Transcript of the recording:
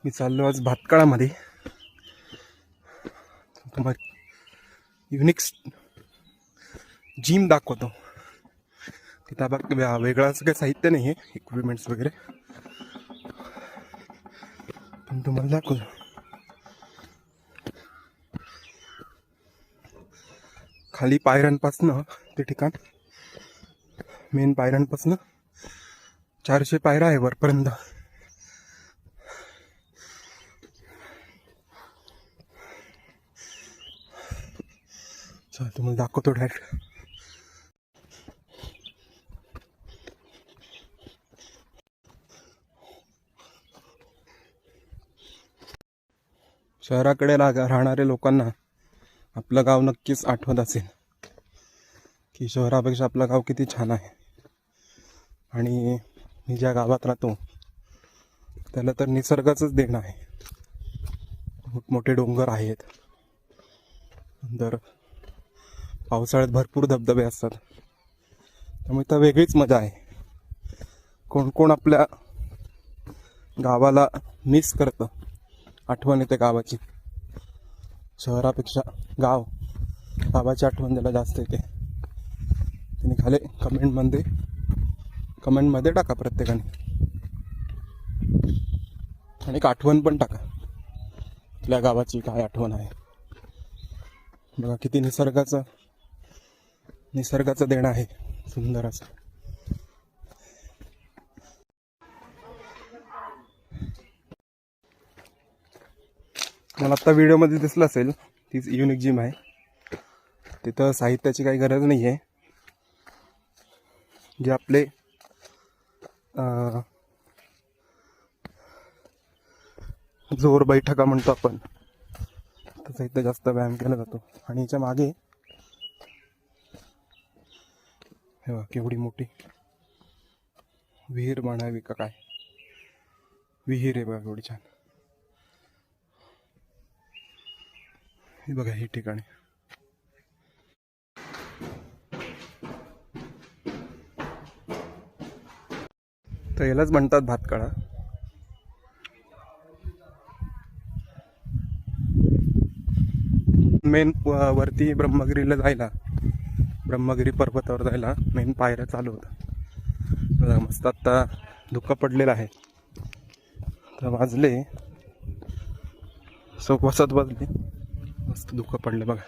मी चाललो आज भातकाळामध्ये. तुम्हाला युनिक जिम दाखवतो. तिथं बघ वेगळं असं काही साहित्य नाही आहे, इक्विपमेंट्स वगैरे, पण तुम्हाला दाखवतो. खाली पायऱ्यांपासनं ते ठिकाण, मेन पायऱ्यांपासनं 400 पायऱ्या आहे वरपर्यंत. चला तुम्हाला दाखवतो डायरेक्ट. शहराकडे राहणारे लोकांना आपलं गाव नक्कीच आठवत असेल की शहरापेक्षा आपलं गाव किती छान आहे. आणि मी ज्या गावात राहतो त्याला तर निसर्गाचंच देणं आहे. मोठमोठे डोंगर आहेत, नंतर पावसाळ्यात भरपूर धबधबे असतात, त्यामुळे तर वेगळीच मजा आहे. कोण कोण आपल्या गावाला मिस करतं, आठवण येते गावाची. शहरापेक्षा गावाची आठवण त्याला जास्त येते. त्यांनी खाली कमेंटमध्ये टाका प्रत्येकाने, आणि एक आठवण पण टाका आपल्या गावाची काय आठवण आहे. बघा किती निसर्गाचं देणं आहे, सुंदर असं. मला आत्ता व्हिडिओमध्ये दिसलं असेल तीच युनिक जिम आहे. तिथं साहित्याची काही गरज नाही आहे. जे आपले जोर बैठका म्हणतो आपण, तसं इथं जास्त व्यायाम केला जातो. आणि याच्या मागे हे बघा केवढी मोठी विहीर म्हणावी का काय, विहीर आहे बघा केवढी छान. हे बघा हे ठिकाणी. तर यालाच म्हणतात भातकाळा. मेन वरती ब्रह्मगिरी पर्वतावर जायला मेन पायऱ्या चालू होता. बघा मस्त आत्ता धुकं पडलेलं आहे. तर वाजले 7:15 वाजले, मस्त धुकं पडलं बघा.